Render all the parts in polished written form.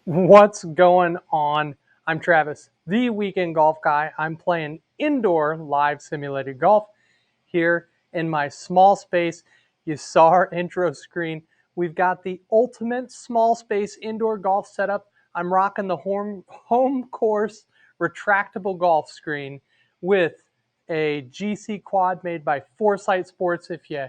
What's going on? I'm Travis, the weekend golf guy. I'm playing indoor live simulated golf here in my small space. You saw our intro screen. We've got the ultimate small space indoor golf setup. I'm rocking the home course retractable golf screen with a GC quad made by Foresight Sports. If you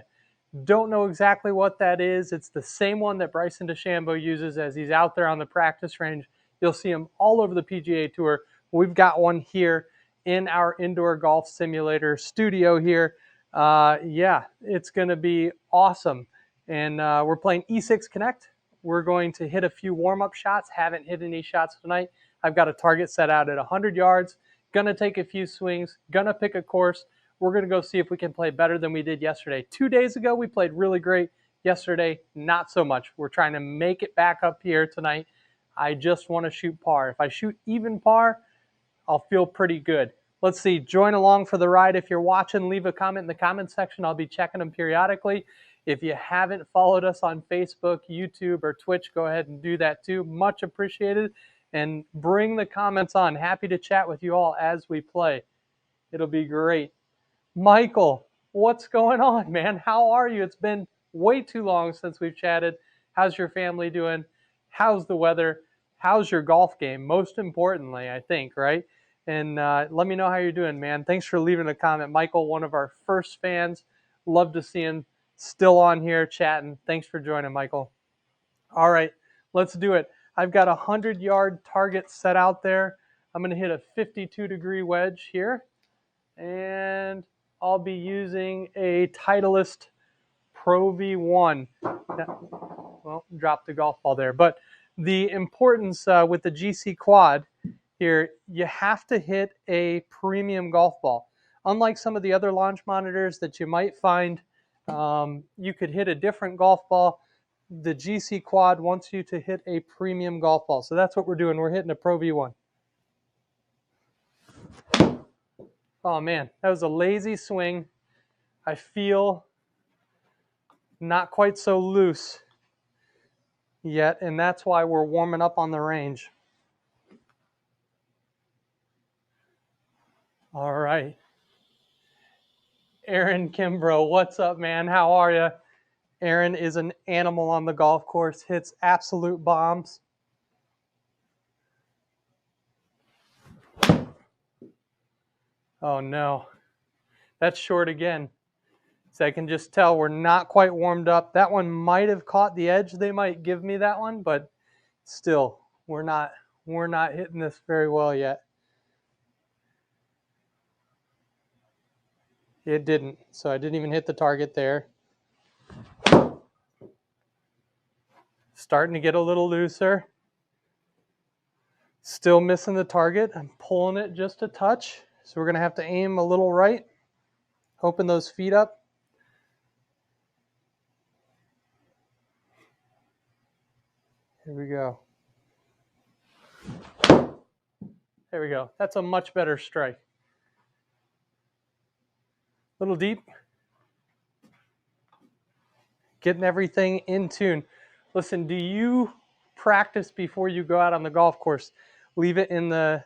don't know exactly what that is, it's the same one that Bryson DeChambeau uses as he's out there on the practice range. You'll see him all over the PGA Tour. We've got one here in our indoor golf simulator studio here. Yeah, it's going to be awesome. And we're playing E6 Connect. We're going to hit a few warm-up shots. Haven't hit any shots tonight. I've got a target set out at 100 yards. Going to take a few swings. Going to pick a course. We're going to go see if we can play better than we did yesterday. 2 days ago, we played really great. Yesterday, not so much. We're trying to make it back up here tonight. I just want to shoot par. If I shoot even par, I'll feel pretty good. Let's see. Join along for the ride. If you're watching, leave a comment in the comment section. I'll be checking them periodically. If you haven't followed us on Facebook, YouTube, or Twitch, go ahead and do that too. Much appreciated. And bring the comments on. Happy to chat with you all as we play. It'll be great. Michael, what's going on, man? How are you? It's been way too long since we've chatted. How's your family doing? How's the weather? How's your golf game? Most importantly, I think, right? And let me know how you're doing, man. Thanks for leaving a comment. Michael, one of our first fans. Love to see him still on here chatting. Thanks for joining, Michael. All right, let's do it. I've got a 100-yard target set out there. I'm going to hit a 52-degree wedge here. And I'll be using a Titleist Pro V1. Well, dropped the golf ball there. But the importance with the GC quad here, you have to hit a premium golf ball. Unlike some of the other launch monitors that you might find, you could hit a different golf ball. The GC quad wants you to hit a premium golf ball. So that's what we're doing. We're hitting a Pro V1. Oh man, that was a lazy swing. I feel not quite so loose yet, and that's why we're warming up on the range. All right. Aaron Kimbrough, what's up, man? How are you? Aaron is an animal on the golf course, hits absolute bombs. Oh no, that's short again. So I can just tell we're not quite warmed up. That one might have caught the edge. They might give me that one, but still, we're not hitting this very well yet. It didn't, so I didn't even hit the target there. Starting to get a little looser. Still missing the target. I'm pulling it just a touch, so we're going to have to aim a little right. Open those feet up. Here we go. There we go. That's a much better strike. Little deep. Getting everything in tune. Listen, do you practice before you go out on the golf course? Leave it in the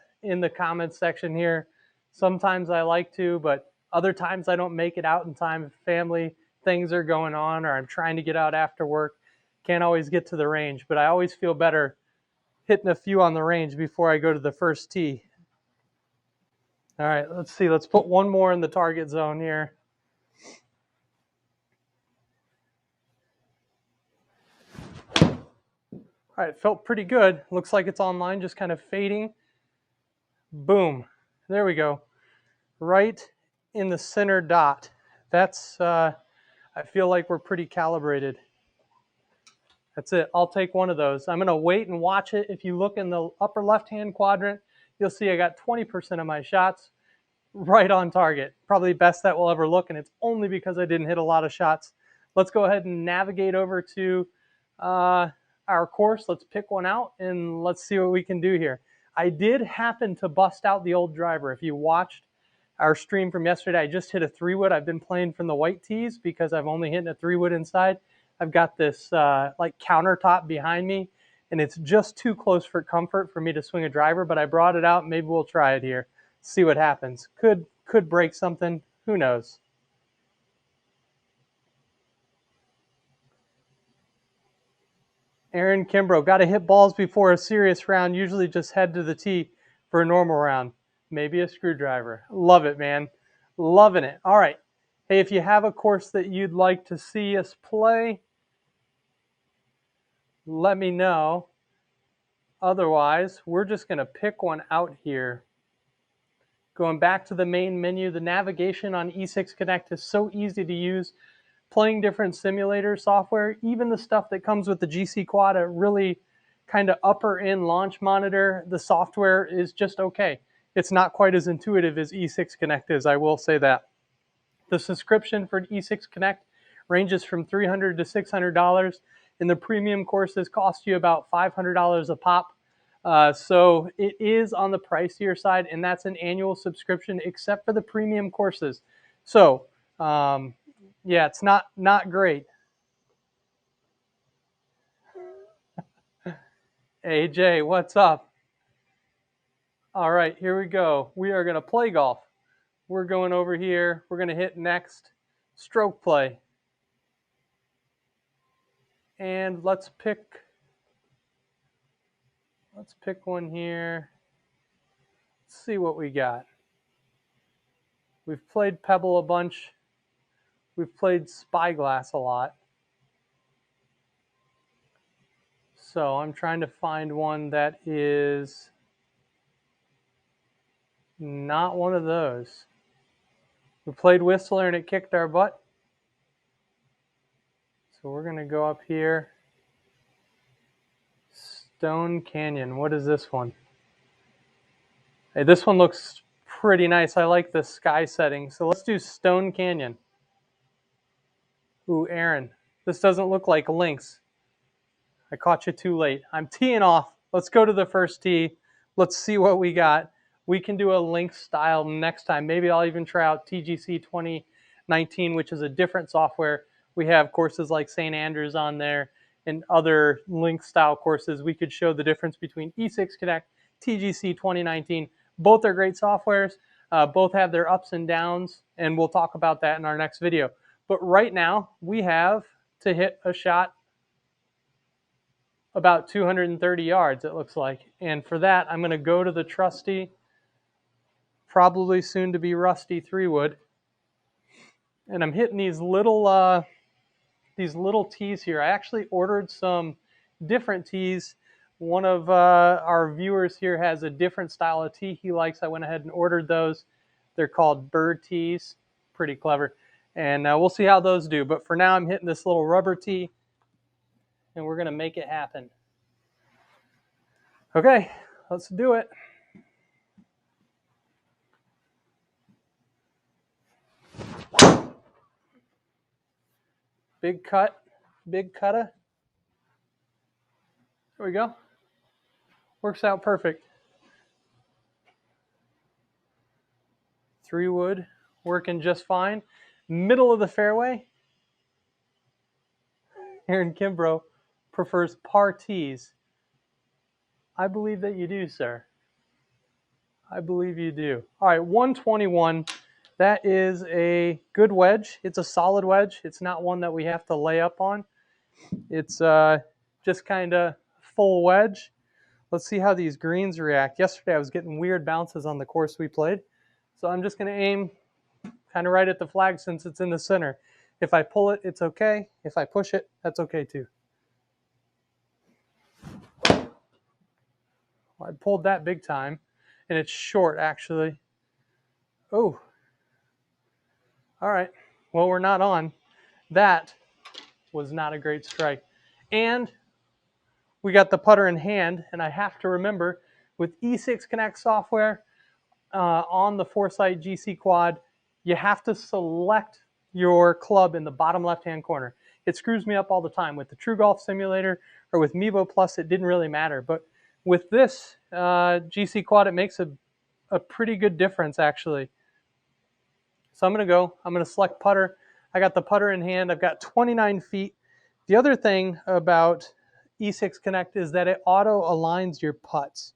comments section here. Sometimes I like to, but other times I don't make it out in time if family things are going on or I'm trying to get out after work. Can't always get to the range, but I always feel better hitting a few on the range before I go to the first tee. All right, let's see. Let's put one more in the target zone here. All right, felt pretty good. Looks like it's online, just kind of fading. Boom. There we go. Right in the center dot. That's, I feel like we're pretty calibrated. That's it. I'll take one of those. I'm going to wait and watch it. If you look in the upper left-hand quadrant, you'll see I got 20% of my shots right on target. Probably best that we'll ever look, and it's only because I didn't hit a lot of shots. Let's go ahead and navigate over to our course. Let's pick one out, and let's see what we can do here. I did happen to bust out the old driver. If you watched our stream from yesterday, I just hit a 3-wood. I've been playing from the white tees because I've only hit a 3-wood inside. I've got this like countertop behind me, and it's just too close for comfort for me to swing a driver, but I brought it out. Maybe we'll try it here, see what happens. Could break something, who knows. Aaron Kimbrough, got to hit balls before a serious round, usually just head to the tee for a normal round. Maybe a screwdriver. Love it, man. Loving it. All right. Hey, if you have a course that you'd like to see us play, let me know. Otherwise, we're just going to pick one out here. Going back to the main menu, the navigation on E6 Connect is so easy to use. Playing different simulator software, even the stuff that comes with the GC Quad, a really kind of upper end launch monitor, the software is just okay. It's not quite as intuitive as E6 Connect is, I will say that. The subscription for E6 Connect ranges from $300 to $600, and the premium courses cost you about $500 a pop. So it is on the pricier side, and that's an annual subscription, except for the premium courses. So, yeah, it's not great. AJ, what's up? All right, here we go. We are going to play golf. We're going over here. We're going to hit next. Stroke play. And let's pick one here. Let's see what we got. We've played Pebble a bunch. We've played Spyglass a lot. So I'm trying to find one that is not one of those. We played Whistler and it kicked our butt. So we're going to go up here. Stone Canyon. What is this one? Hey, this one looks pretty nice. I like the sky setting. So let's do Stone Canyon. Ooh, Aaron. This doesn't look like links. I caught you too late. I'm teeing off. Let's go to the first tee. Let's see what we got. We can do a link style next time. Maybe I'll even try out TGC 2019, which is a different software. We have courses like St. Andrews on there and other link style courses. We could show the difference between E6 Connect, TGC 2019. Both are great softwares. Both have their ups and downs, and we'll talk about that in our next video. But right now, we have to hit a shot about 230 yards, it looks like. And for that, I'm going to go to the trusty, probably soon to be rusty 3-wood. And I'm hitting these little tees here. I actually ordered some different tees. One of our viewers here has a different style of tee he likes. I went ahead and ordered those. They're called Bird tees. Pretty clever. And we'll see how those do. But for now, I'm hitting this little rubber tee, and we're going to make it happen. Okay, let's do it. Big cut, big cutta. There we go. Works out perfect. 3-wood, working just fine. Middle of the fairway. Aaron Kimbrough prefers par tees. I believe that you do, sir. I believe you do. All right, 121. That is a good wedge. It's a solid wedge. It's not one that we have to lay up on. It's just kind of full wedge. Let's see how these greens react. Yesterday I was getting weird bounces on the course we played. So I'm just going to aim kind of right at the flag since it's in the center. If I pull it, it's okay. If I push it, that's okay too. Well, I pulled that big time, and it's short actually. Oh. All right. Well, we're not on. That was not a great strike. And we got the putter in hand, and I have to remember with E6 Connect software on the Foresight GC Quad, you have to select your club in the bottom left-hand corner. It screws me up all the time. With the True Golf Simulator or with Mevo Plus, it didn't really matter. But with this GC Quad, it makes a pretty good difference, actually. So I'm going to select putter. I got the putter in hand. I've got 29 feet. The other thing about E6 Connect is that it auto aligns your putts.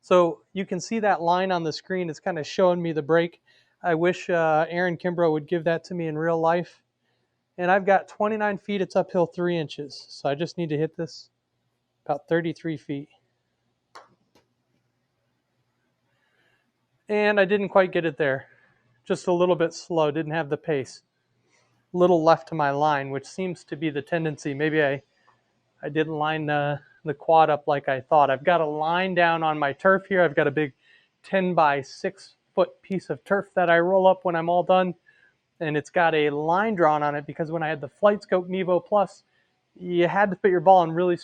So you can see that line on the screen. It's kind of showing me the break. I wish Aaron Kimbrough would give that to me in real life. And I've got 29 feet. It's uphill 3 inches. So I just need to hit this about 33 feet. And I didn't quite get it there. Just a little bit slow. Didn't have the pace. A little left to my line, which seems to be the tendency. Maybe I didn't line the quad up like I thought. I've got a line down on my turf here. I've got a big 10 by 6 foot piece of turf that I roll up when I'm all done. And it's got a line drawn on it because when I had the Flight Scope Nevo Plus, you had to put your ball in really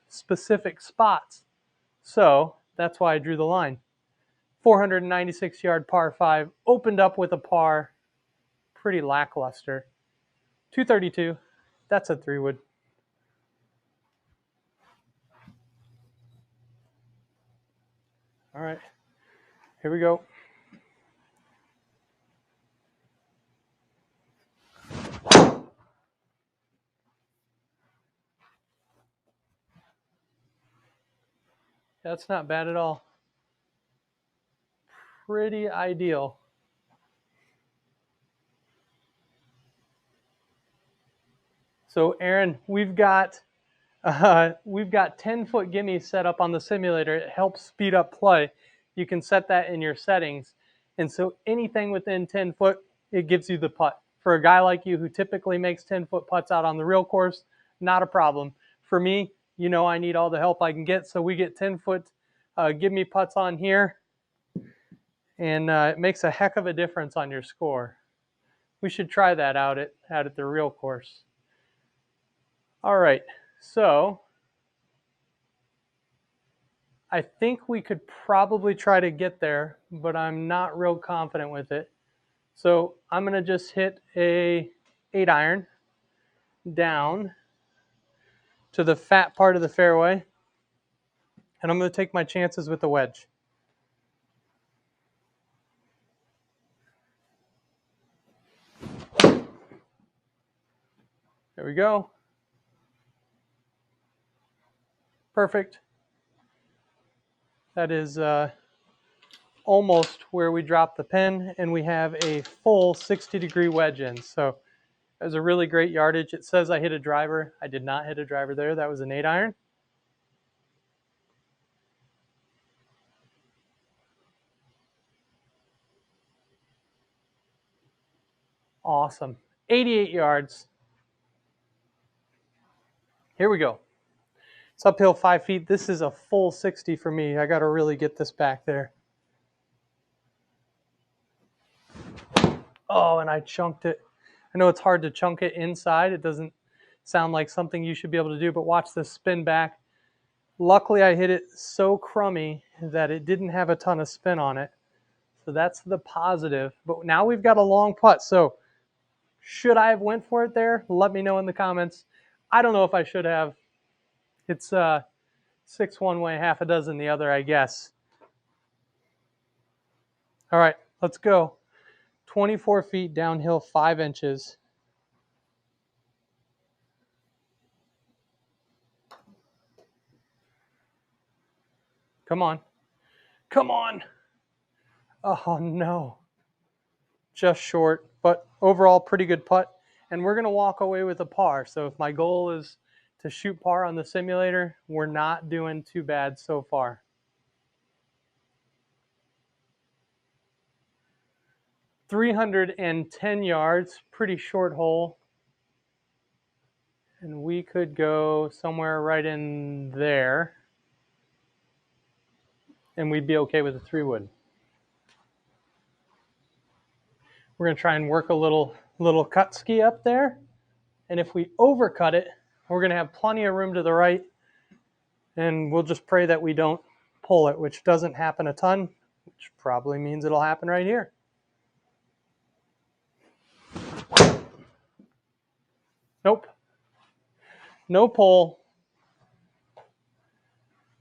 specific spots. So that's why I drew the line. 496 yard par 5, opened up with a par, pretty lackluster. 232, that's a 3-wood. All right, here we go. That's not bad at all. Pretty ideal. So Aaron, we've got 10-foot gimme set up on the simulator. It helps speed up play. You can set that in your settings. And so anything within 10 foot, it gives you the putt. For a guy like you who typically makes 10-foot putts out on the real course, not a problem. For me, you know I need all the help I can get, so we get 10-foot give me putts on here, and it makes a heck of a difference on your score. We should try that out at the real course. All right, so I think we could probably try to get there, but I'm not real confident with it. So I'm going to just hit a 8-iron down to the fat part of the fairway, and I'm going to take my chances with the wedge. There we go. Perfect. That is almost where we dropped the pin, and we have a full 60-degree wedge in. So that was a really great yardage. It says I hit a driver. I did not hit a driver there. That was an 8-iron. Awesome. 88 yards. Here we go. It's uphill 5 feet. This is a full 60 for me. I got to really get this back there. Oh, and I chunked it. I know it's hard to chunk it inside. It doesn't sound like something you should be able to do, but watch this spin back. Luckily, I hit it so crummy that it didn't have a ton of spin on it. So that's the positive. But now we've got a long putt. So should I have went for it there? Let me know in the comments. I don't know if I should have. It's 6 one way, half a dozen the other, I guess. All right, let's go. 24 feet downhill, 5 inches. Come on. Come on. Oh, no. Just short, but overall pretty good putt. And we're going to walk away with a par. So if my goal is to shoot par on the simulator, we're not doing too bad so far. .310 yards, pretty short hole. And we could go somewhere right in there. And we'd be okay with a 3-wood. We're going to try and work a little cut ski up there. And if we overcut it, we're going to have plenty of room to the right. And we'll just pray that we don't pull it, which doesn't happen a ton, which probably means it'll happen right here. Nope. No pull.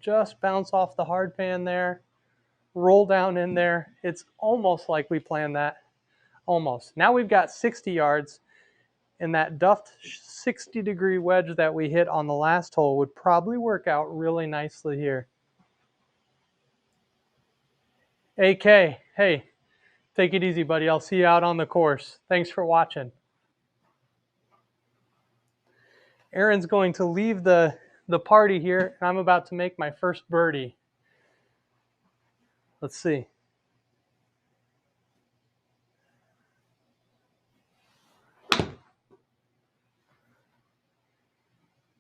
Just bounce off the hard pan there. Roll down in there. It's almost like we planned that. Almost. Now we've got 60 yards. And that duffed 60-degree wedge that we hit on the last hole would probably work out really nicely here. AK, hey, take it easy, buddy. I'll see you out on the course. Thanks for watching. Aaron's going to leave the party here, and I'm about to make my first birdie. Let's see.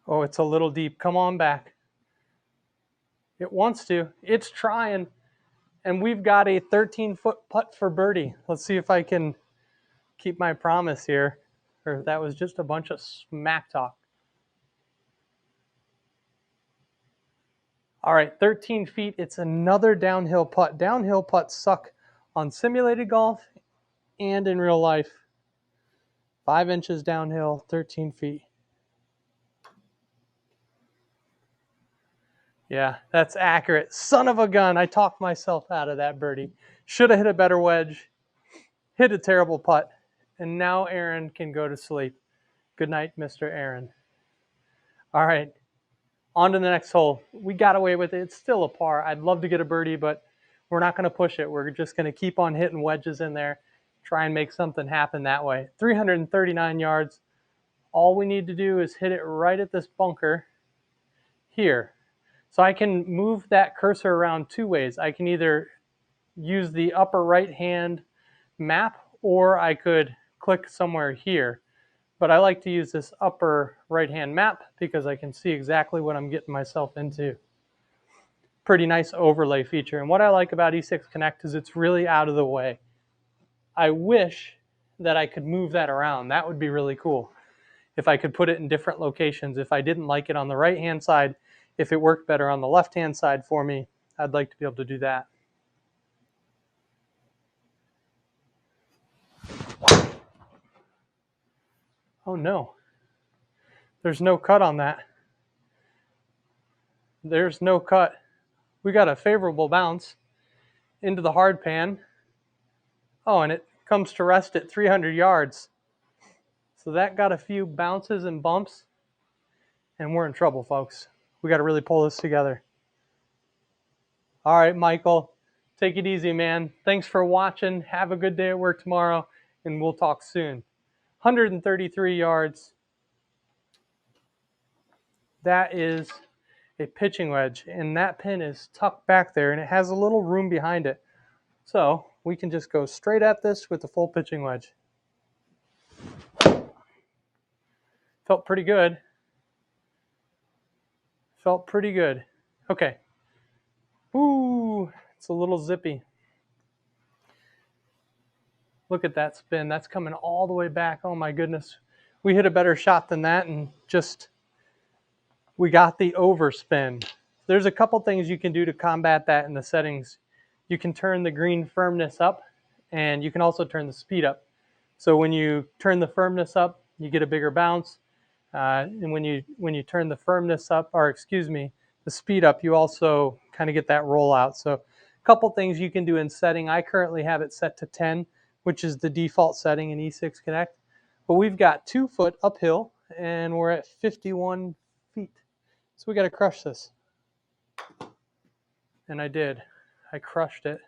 Oh, it's a little deep. Come on back. It wants to. It's trying. And we've got a 13-foot putt for birdie. Let's see if I can keep my promise here, or if that was just a bunch of smack talk. All right, 13 feet. It's another downhill putt. Downhill putts suck on simulated golf and in real life. 5 inches downhill, 13 feet. Yeah, that's accurate. Son of a gun. I talked myself out of that birdie. Should have hit a better wedge. Hit a terrible putt. And now Aaron can go to sleep. Good night, Mr. Aaron. All right, on to the next hole. We got away with it. It's still a par. I'd love to get a birdie, but we're not going to push it. We're just going to keep on hitting wedges in there. Try and make something happen that way. 339 yards. All we need to do is hit it right at this bunker here. So I can move that cursor around 2 ways. I can either use the upper right hand map, or I could click somewhere here. But I like to use this upper right hand map because I can see exactly what I'm getting myself into. Pretty nice overlay feature. And what I like about E6 Connect is it's really out of the way. I wish that I could move that around. That would be really cool. If I could put it in different locations. If I didn't like it on the right hand side, if it worked better on the left-hand side for me, I'd like to be able to do that. Oh no, there's no cut on that. There's no cut. We got a favorable bounce into the hard pan. Oh, and it comes to rest at 300 yards. So that got a few bounces and bumps, and we're in trouble, folks. We got to really pull this together. All right, Michael, take it easy, man. Thanks for watching. Have a good day at work tomorrow, and we'll talk soon. 133 yards. That is a pitching wedge, and that pin is tucked back there, and it has a little room behind it. So we can just go straight at this with the full pitching wedge. Felt pretty good. Felt pretty good. Okay. Ooh, it's a little zippy. Look at that spin. That's coming all the way back. Oh my goodness. We hit a better shot than that, and we got the overspin. There's a couple things you can do to combat that in the settings. You can turn the green firmness up, and you can also turn the speed up. So when you turn the firmness up, you get a bigger bounce. And when you turn the firmness up, or excuse me, the speed up, you also kind of get that rollout. So a couple things you can do in setting. I currently have it set to 10, which is the default setting in E6 Connect. But we've got 2 foot uphill, and we're at 51 feet. So we got to crush this. And I did. I crushed it.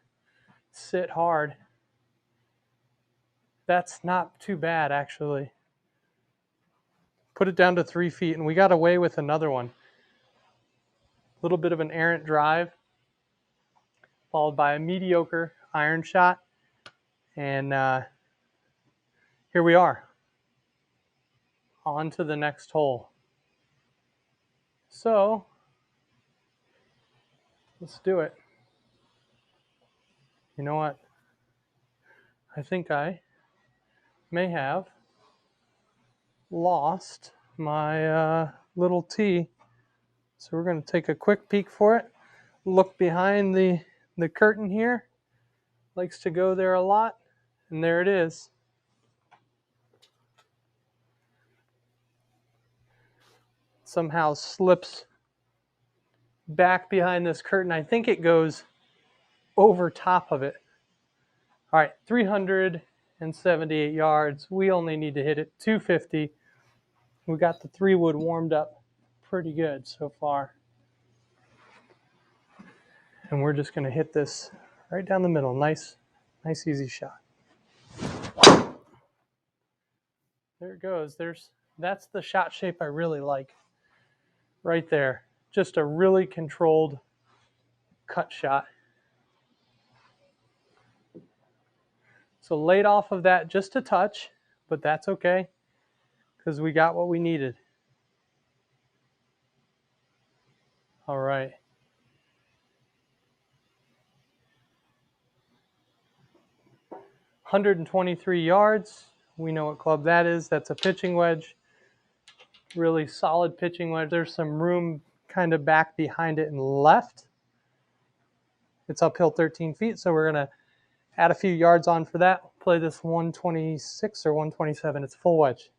Sit hard. That's not too bad, actually. Put it down to 3 feet, and we got away with another one. A little bit of an errant drive, followed by a mediocre iron shot. And here we are. On to the next hole. So, let's do it. You know what? I think I may have lost my little tee. So we're going to take a quick peek for it. Look behind the curtain here. Likes to go there a lot. And there it is. Somehow slips back behind this curtain. I think it goes over top of it. All right, 339 278 yards. We only need to hit it 250. We got the 3-wood warmed up pretty good so far. And we're just going to hit this right down the middle. Nice easy shot. There it goes. That's the shot shape I really like. Right there. Just a really controlled cut shot. So laid off of that just a touch, but that's okay because we got what we needed. All right. $123 yards. We know what club that is. That's a pitching wedge. Really solid pitching wedge. There's some room kind of back behind it and left. It's uphill 13 feet, so we're going to add a few yards on for that. Play this 126 or 127. It's full wedge.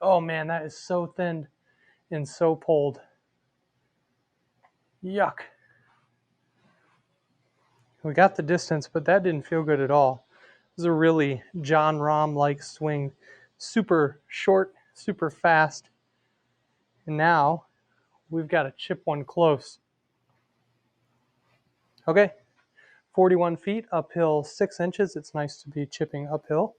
Oh man, that is so thin and so pulled. Yuck. We got the distance, but that didn't feel good at all. It was a really John Rahm-like swing. Super short, super fast. And now we've got to chip one close. Okay, 41 feet, uphill 6 inches. It's nice to be chipping uphill.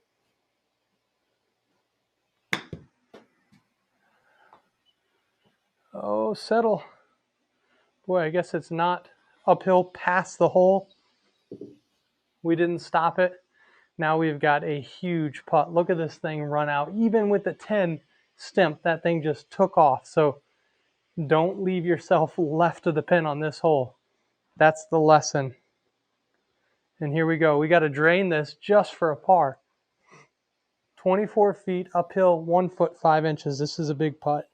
Oh, settle. Boy, I guess it's not uphill past the hole. We didn't stop it. Now we've got a huge putt. Look at this thing run out. Even with the 10 stimp, that thing just took off. So don't leave yourself left of the pin on this hole. That's the lesson. And here we go. We got to drain this just for a par. 24 feet, uphill, 1 foot 5 inches. This is a big putt.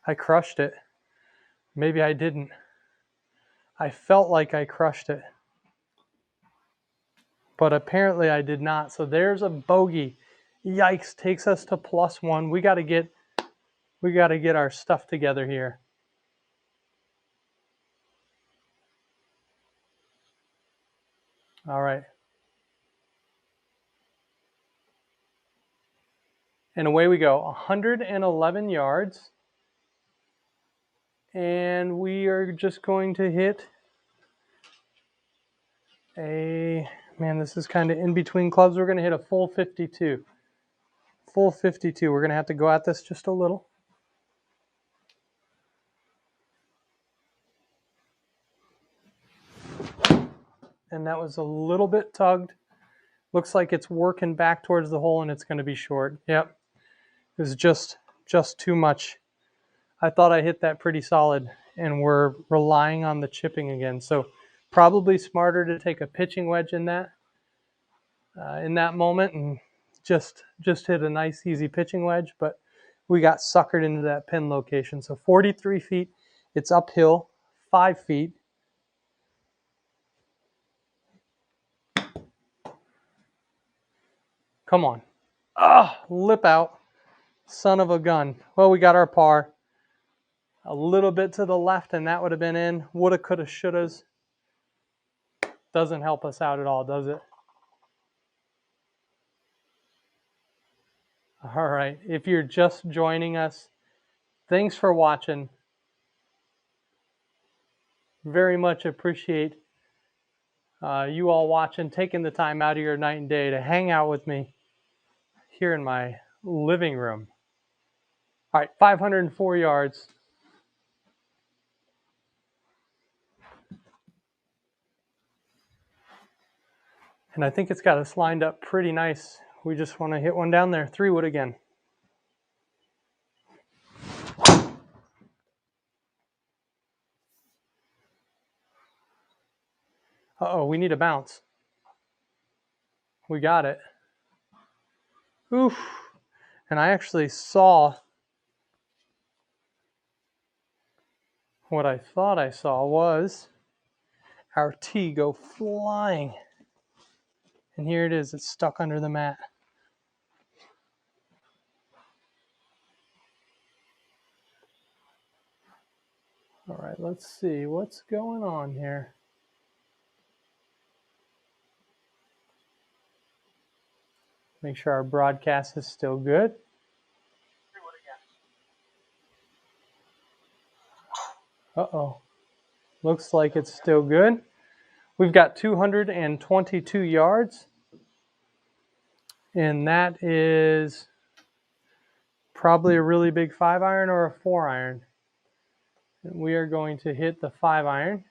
I crushed it. Maybe I didn't. I felt like I crushed it. But apparently I did not. So there's a bogey. Yikes, takes us to +1. We got to get our stuff together here. All right. And away we go. 111 yards. And we are just going to hit man, this is kind of in between clubs. We're going to hit a full 52. Full 52. We're going to have to go at this just a little. And that was a little bit tugged. Looks like it's working back towards the hole and it's going to be short. Yep. It was just too much. I thought I hit that pretty solid, and we're relying on the chipping again. So probably smarter to take a pitching wedge in that moment and just hit a nice easy pitching wedge, but we got suckered into that pin location. So 43 feet, it's uphill 5 feet. Come on. Lip out. Son of a gun. Well, we got our par. A little bit to the left, and that would have been in. Woulda, coulda, shouldas. Doesn't help us out at all, does it? All right. If you're just joining us, thanks for watching. Very much appreciate you all watching, taking the time out of your night and day to hang out with me here in my living room. All right, 504 yards. And I think it's got us lined up pretty nice. We just want to hit one down there. 3-wood again. Uh-oh, we need a bounce. We got it. Oof. And I actually saw what I thought I saw was our tee go flying. And here it is. It's stuck under the mat. All right, let's see what's going on here. Make sure our broadcast is still good. Uh-oh. Looks like it's still good. We've got 222 yards. And that is probably a really big 5-iron or a 4-iron. And we are going to hit the 5-iron.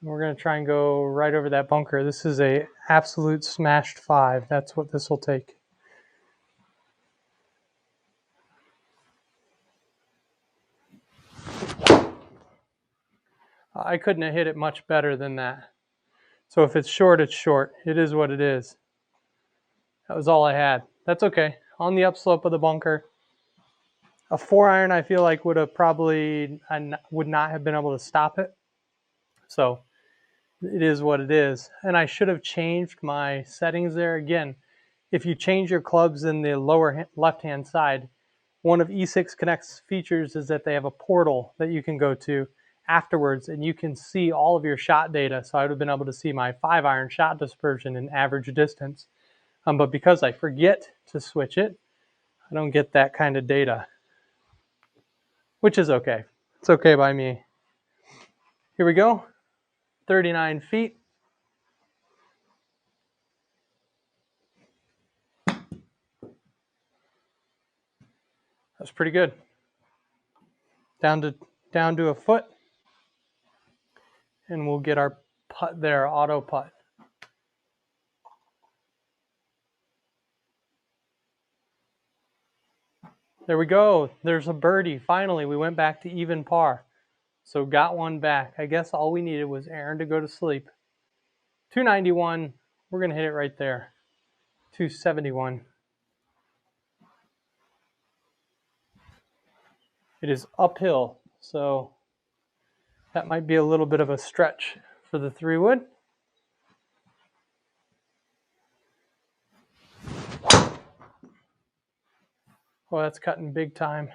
We're going to try and go right over that bunker. This is a absolute smashed 5. That's what this will take. I couldn't have hit it much better than that. So if it's short, it's short. It is what it is. That was all I had. That's okay. On the upslope of the bunker, a 4-iron I feel like would have probably, I would not have been able to stop it. So it is what it is. And I should have changed my settings there. Again, if you change your clubs in the lower left-hand side, one of E6 Connect's features is that they have a portal that you can go to afterwards and you can see all of your shot data. So I would have been able to see my 5-iron shot dispersion and average distance. But because I forget to switch it, I don't get that kind of data, which is okay. It's okay by me. Here we go. 39 feet. That's pretty good. Down to a foot. And we'll get our putt there, auto putt. There we go. There's a birdie. Finally, we went back to even par. So got one back. I guess all we needed was Aaron to go to sleep. 291. We're going to hit it right there. 271. It is uphill, so that might be a little bit of a stretch for the 3-wood. Oh, that's cutting big time.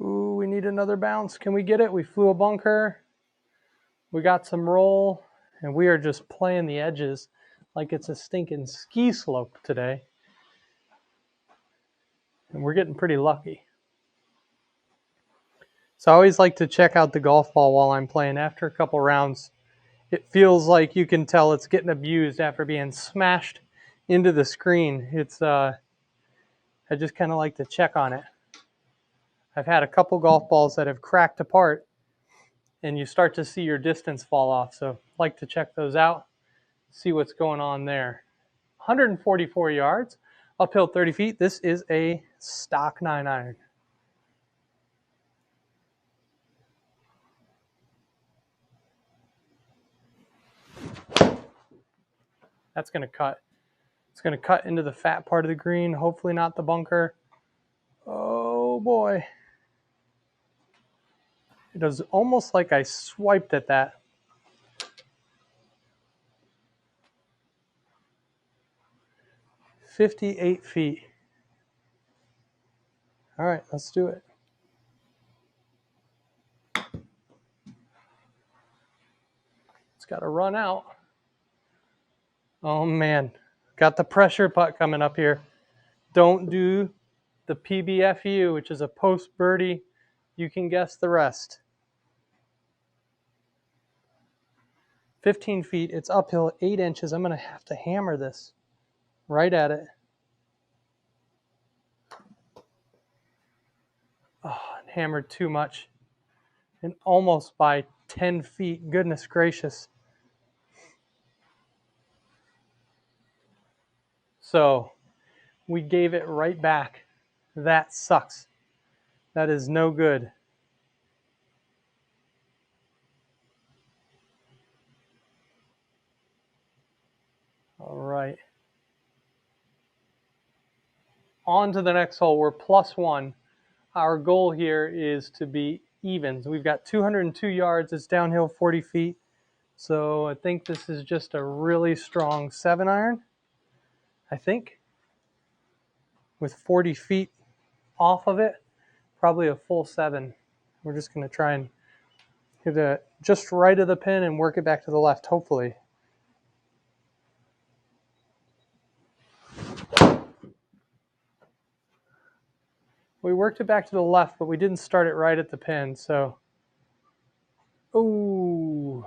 Ooh, we need another bounce. Can we get it? We flew a bunker. We got some roll, and we are just playing the edges like it's a stinking ski slope today. And we're getting pretty lucky. So I always like to check out the golf ball while I'm playing. After a couple rounds, it feels like you can tell it's getting abused after being smashed into the screen. It's I just kind of like to check on it. I've had a couple golf balls that have cracked apart and you start to see your distance fall off. So I like to check those out, see what's going on there. 144 yards, uphill 30 feet. This is a stock 9-iron. That's going to cut. It's going to cut into the fat part of the green, hopefully not the bunker. Oh boy. It was almost like I swiped at that. $58 feet. All right, let's do it. It's got to run out. Oh man, got the pressure putt coming up here. Don't do the PBFU, which is a post birdie. You can guess the rest. 15 feet, it's uphill 8 inches. I'm going to have to hammer this right at it. Oh, hammered too much. And almost by 10 feet. Goodness gracious. So we gave it right back. That sucks. That is no good. All right. On to the next hole. We're +1. Our goal here is to be even. So we've got 202 yards. It's downhill 40 feet. So I think this is just a really strong 7-iron. I think. With 40 feet off of it. probably a full 7. We're just going to try and hit it just right of the pin and work it back to the left, hopefully. We worked it back to the left, but we didn't start it right at the pin, so. Ooh.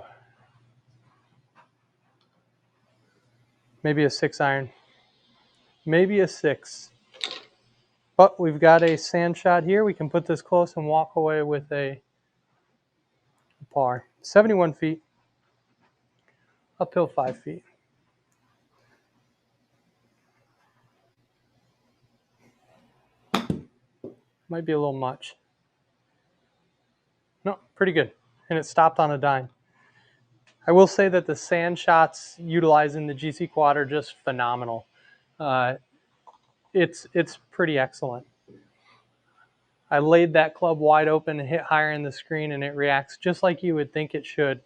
Maybe a 6 iron. Maybe a 6. But we've got a sand shot here. We can put this close and walk away with a par. 71 feet. Uphill 5 feet. Might be a little much. No, pretty good. And it stopped on a dime. I will say that the sand shots utilizing the GC Quad are just phenomenal. It's pretty excellent. I laid that club wide open and hit higher in the screen, and it reacts just like you would think it should.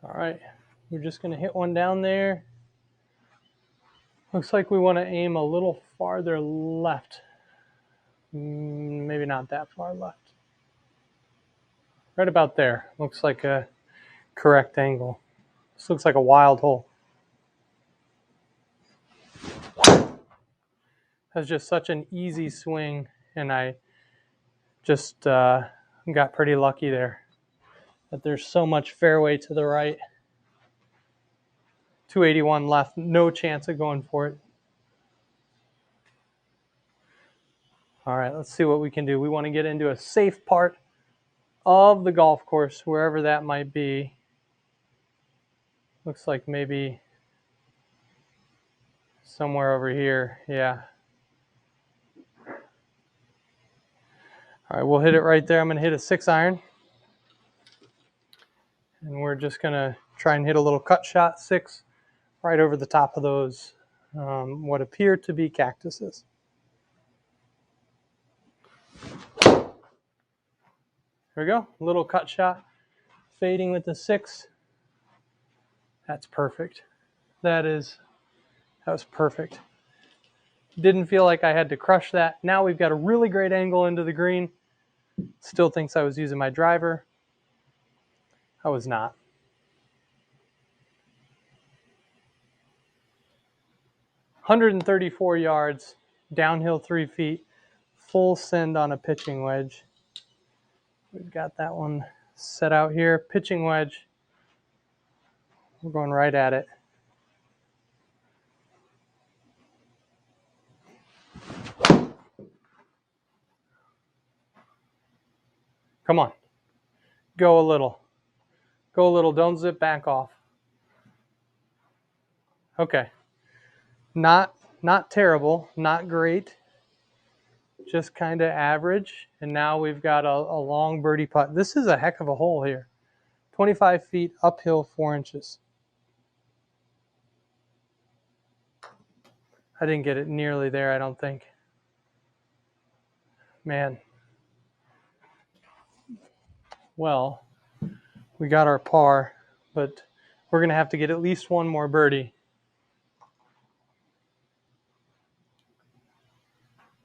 All right, we're just going to hit one down there. Looks like we want to aim a little farther left. Maybe not that far left. Right about there. Looks like a correct angle. This looks like a wild hole. That's just such an easy swing, and I just got pretty lucky there. That there's so much fairway to the right. 281 left, no chance of going for it. All right, let's see what we can do. We want to get into a safe part of the golf course, wherever that might be. Looks like maybe somewhere over here, yeah. All right, we'll hit it right there. I'm going to hit a 6 iron. And we're just going to try and hit a little cut shot, 6, right over the top of those, what appear to be cactuses. There we go, a little cut shot, fading with the 6. That's perfect. That was perfect. Didn't feel like I had to crush that. Now we've got a really great angle into the green. Still thinks I was using my driver. I was not. $134 yards, downhill 3 feet, full send on a pitching wedge. We've got that one set out here. Pitching wedge. We're going right at it. Come on. Go a little. Go a little. Don't zip back off. Okay. Not terrible. Not great. Just kind of average. And now we've got a long birdie putt. This is a heck of a hole here. 25 feet uphill 4 inches. I didn't get it nearly there, I don't think. Man. Well, we got our par, but we're going to have to get at least one more birdie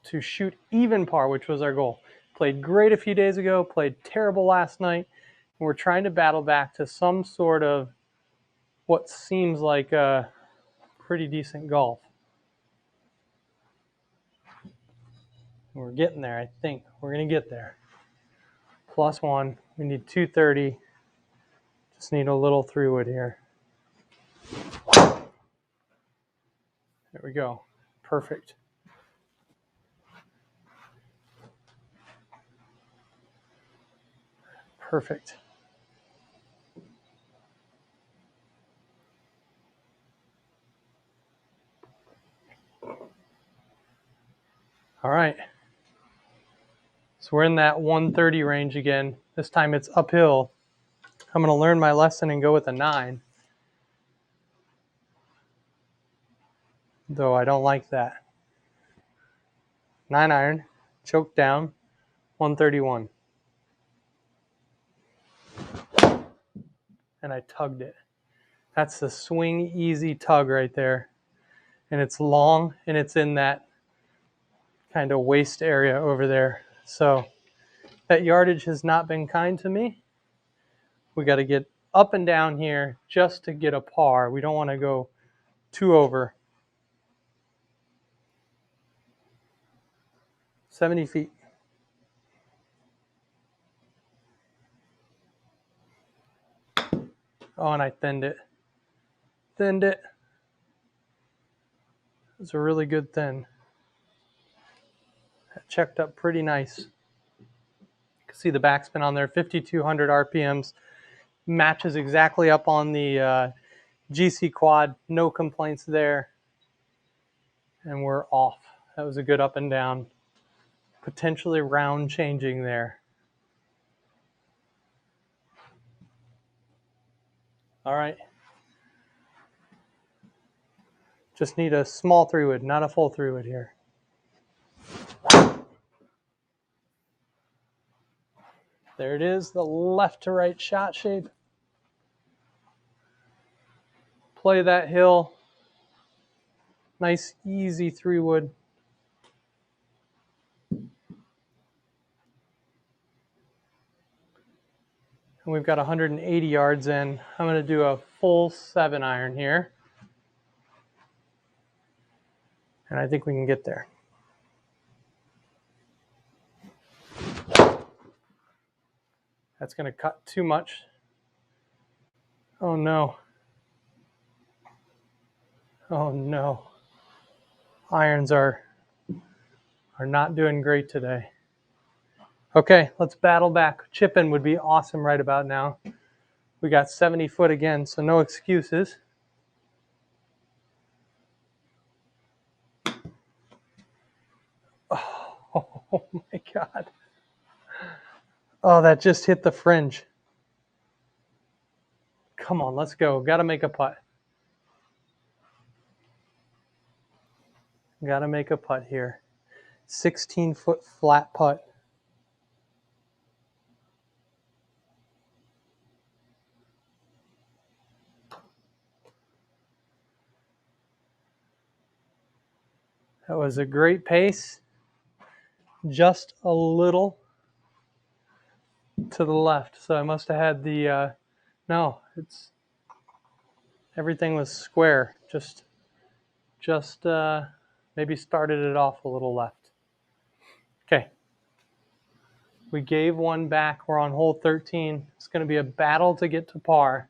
to shoot even par, which was our goal. Played great a few days ago, played terrible last night, and we're trying to battle back to some sort of what seems like a pretty decent golf. We're getting there, I think. We're going to get there. +1. We need 230. Just need a little 3-wood here. There we go. Perfect. Perfect. All right. So we're in that 130 range again. This time it's uphill. I'm going to learn my lesson and go with a 9. Though I don't like that. 9 iron, choked down, 131. And I tugged it. That's the swing easy tug right there. and it's long, and it's in that kind of waist area over there. So that yardage has not been kind to me. We got to get up and down here just to get a par. We don't want to go two over. 70 feet. Oh, and I thinned it. Thinned it. It was a really good thin. That checked up pretty nice. You can see the backspin on there, 5,200 RPMs. Matches exactly up on the GC quad. No complaints there. And we're off. That was a good up and down. Potentially round changing there. All right. Just need a small 3-wood, not a full 3-wood here. There it is, the left to right shot shape. Play that hill. Nice, easy 3-wood. And we've got 180 yards in. I'm going to do a full 7-iron here. And I think we can get there. That's going to cut too much. Oh no. Oh no. Irons are not doing great today. Okay, let's battle back. Chipping would be awesome right about now. We got 70 foot again, so no excuses. Oh my God. Oh, that just hit the fringe. Come on, let's go. Got to make a putt. Got to make a putt here. 16-foot flat putt. That was a great pace. Just a little to the left. So I must have had the, no, it's, everything was square. Just maybe started it off a little left. Okay. We gave one back. We're on hole 13. It's going to be a battle to get to par.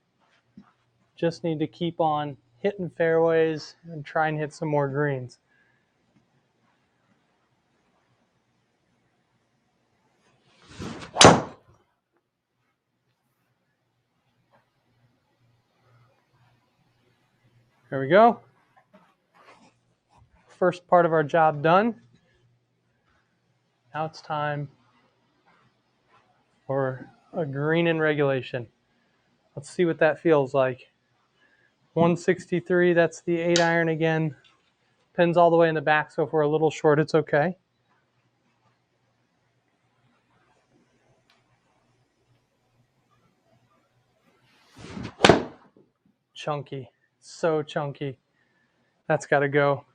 Just need to keep on hitting fairways and try and hit some more greens. There we go. First part of our job done. Now it's time for a green in regulation. Let's see what that feels like. 163, that's the 8-iron again. Pins all the way in the back, so if we're a little short, it's okay. Chunky, so chunky. That's got to go.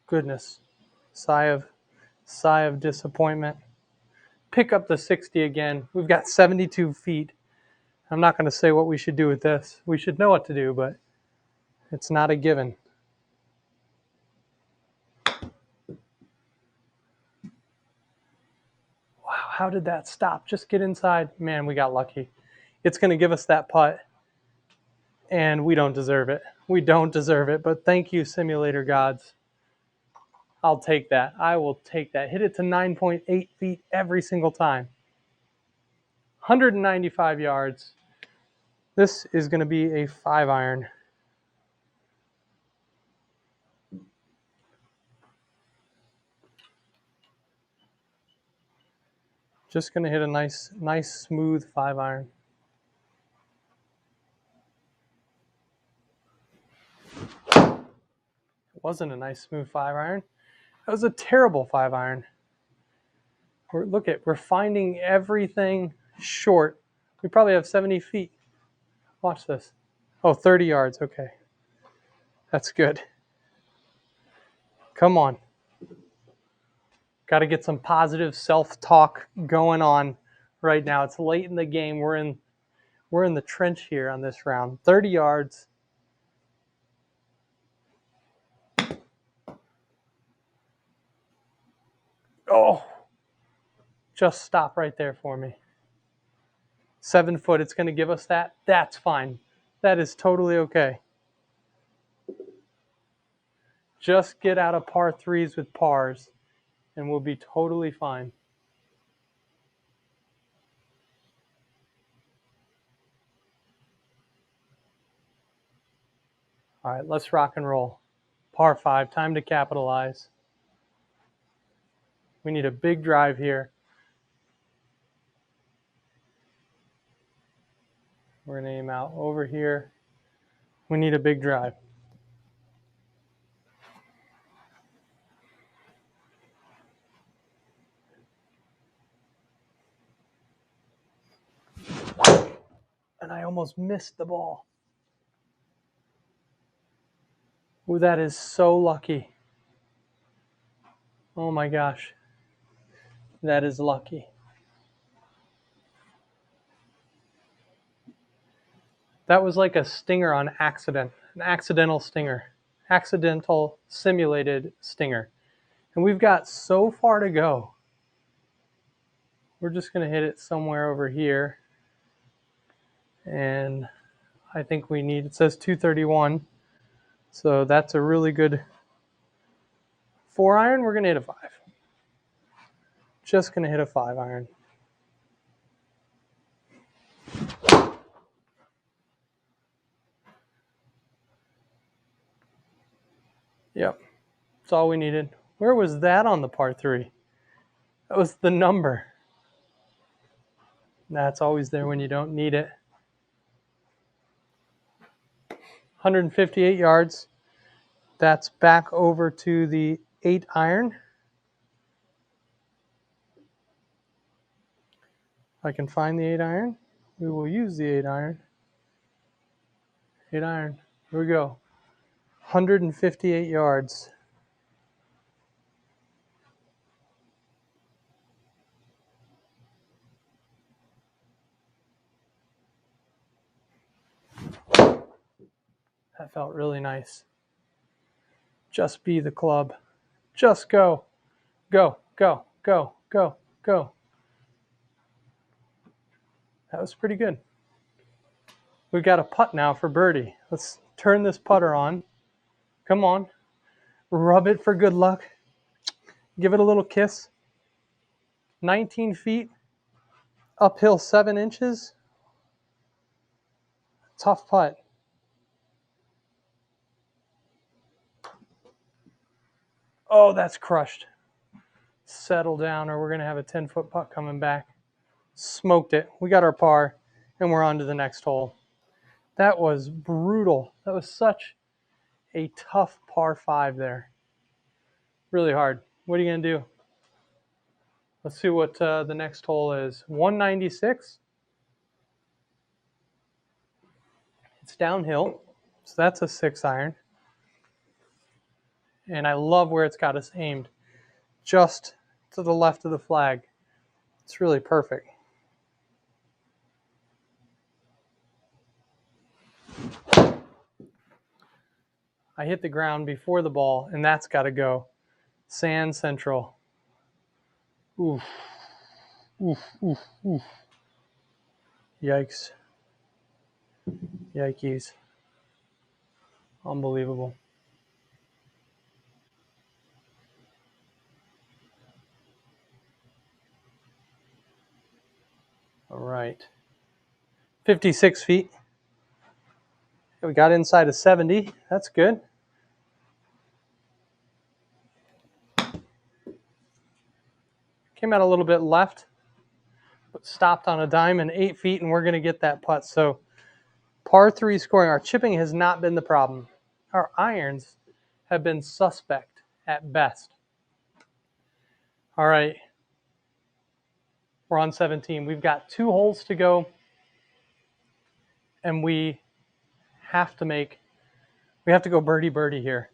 Goodness, sigh of disappointment. Pick up the 60 again. We've got 72 feet. I'm not going to say what we should do with this. We should know what to do, but it's not a given. Wow, how did that stop? Just get inside. Man, we got lucky. It's going to give us that putt, and we don't deserve it. We don't deserve it, but thank you, simulator gods. I'll take that. I will take that. Hit it to 9.8 feet every single time. 195 yards. This is going to be a 5-iron. Just going to hit a nice smooth 5-iron. It wasn't a nice smooth 5-iron. That was a terrible 5-iron. We're finding everything short. We probably have 70 feet. Watch this. Oh, 30 yards. Okay. That's good. Come on. Got to get some positive self-talk going on right now. It's late in the game. We're in the trench here on this round. 30 yards. Oh, just stop right there for me. 7 foot, it's going to give us that. That's fine. That is totally okay. Just get out of par threes with pars, and we'll be totally fine. All right, let's rock and roll. Par 5, time to capitalize. We need a big drive here. We're going to aim out over here. We need a big drive. And I almost missed the ball. Ooh, that is so lucky. Oh my gosh. That is lucky. That was like a stinger on accident, an accidental stinger, accidental simulated stinger. And we've got so far to go. We're just going to hit it somewhere over here. And I think we need, it says 231. So that's a really good 4-iron. We're going to hit a 5. Just going to hit a 5-iron. Yep. That's all we needed. Where was that on the par 3? That was the number. That's always there when you don't need it. 158 yards. That's back over to the 8-iron. If I can find the 8-iron, we will use the 8-iron. 8-iron. Here we go. 158 yards. That felt really nice. Just be the club. Just go. Go, go, go, go, go. That was pretty good. We've got a putt now for birdie. Let's turn this putter on. Come on. Rub it for good luck. Give it a little kiss. 19 feet. Uphill 7 inches. Tough putt. Oh, that's crushed. Settle down or we're going to have a 10-foot putt coming back. Smoked it. We got our par, and we're on to the next hole. That was brutal. That was such a tough par 5 there. Really hard. What are you going to do? Let's see what the next hole is. 196. It's downhill, so that's a 6-iron. And I love where it's got us aimed. Just to the left of the flag. It's really perfect. I hit the ground before the ball, and that's got to go. Sand Central. Oof. Oof, oof, oof. Yikes. Yikes. Unbelievable. All right. 56 feet. We got inside of 70. That's good. Came out a little bit left, but stopped on a dime and 8 feet, and we're going to get that putt. So par 3 scoring. Our chipping has not been the problem. Our irons have been suspect at best. All right. We're on 17. We've got 2 holes to go. and we have to go birdie birdie here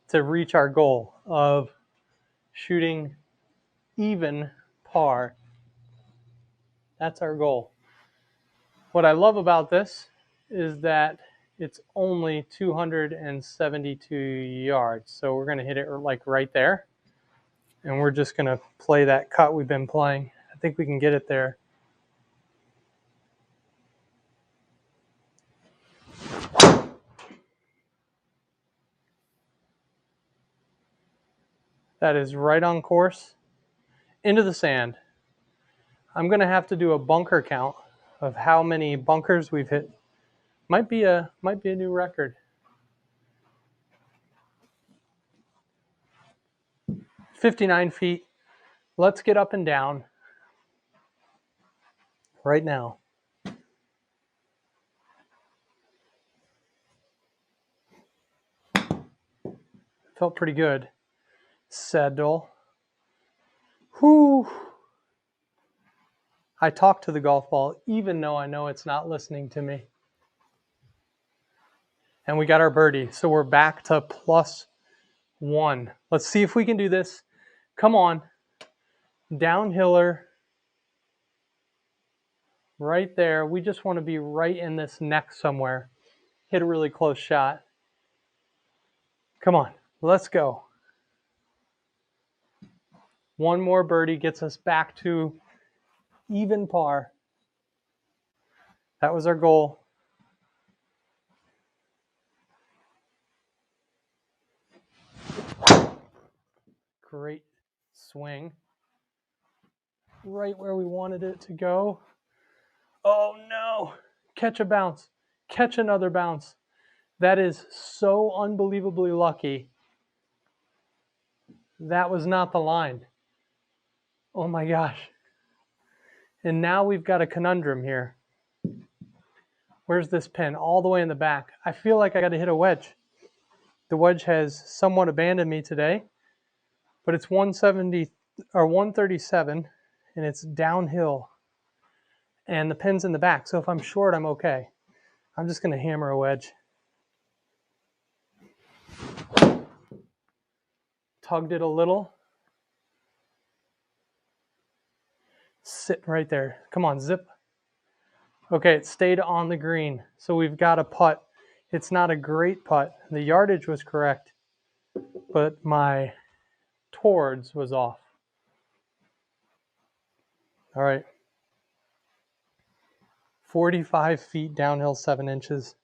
to reach our goal of shooting even par. That's our goal. What I love about this is that it's only 272 yards. So we're going to hit it like right there. And we're just going to play that cut we've been playing. I think we can get it there. That is right on course. Into the sand. I'm going to have to do a bunker count of how many bunkers we've hit. Might be a new record. 59 feet. Let's get up and down right now. Felt pretty good. Settle. Whew. I talk to the golf ball even though I know it's not listening to me. And we got our birdie. So we're back to +1. Let's see if we can do this. Come on. Downhiller. Right there. We just want to be right in this neck somewhere. Hit a really close shot. Come on. Let's go. One more birdie gets us back to even par. That was our goal. Great swing. Right where we wanted it to go. Oh no. Catch a bounce. Catch another bounce. That is so unbelievably lucky. That was not the line. Oh my gosh. And now we've got a conundrum here. Where's this pin? All the way in the back. I feel like I got to hit a wedge. The wedge has somewhat abandoned me today, but it's 170 or 137 and it's downhill. And the pin's in the back. So if I'm short, I'm okay. I'm just going to hammer a wedge. Tugged it a little. Sit right there. Come on, zip. Okay, it stayed on the green. So we've got a putt. It's not a great putt. The yardage was correct, but my towards was off. All right. 45 feet downhill, 7 inches.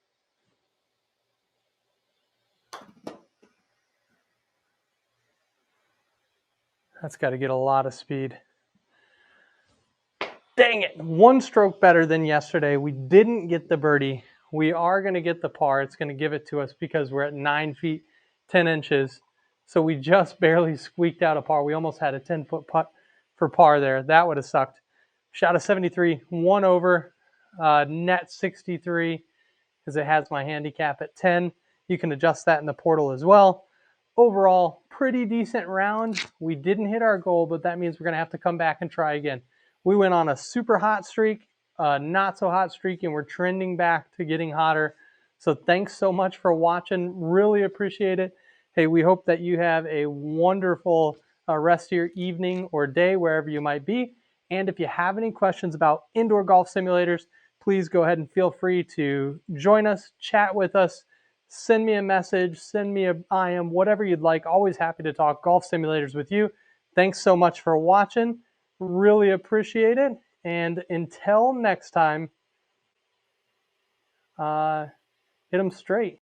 That's got to get a lot of speed. Dang it. One stroke better than yesterday. We didn't get the birdie. We are going to get the par. It's going to give it to us because we're at 9 feet, 10 inches. So we just barely squeaked out a par. We almost had a 10-foot putt for par there. That would have sucked. Shot a 73, 1 over, net 63 because it has my handicap at 10. You can adjust that in the portal as well. Overall, pretty decent round. We didn't hit our goal, but that means we're going to have to come back and try again. We went on a super hot streak, not so hot streak, and we're trending back to getting hotter. So thanks so much for watching. Really appreciate it. Hey, we hope that you have a wonderful rest of your evening or day, wherever you might be. And if you have any questions about indoor golf simulators, please go ahead and feel free to join us, chat with us, send me a message, send me an IM, whatever you'd like. Always happy to talk golf simulators with you. Thanks so much for watching. Really appreciate it. And until next time, hit them straight.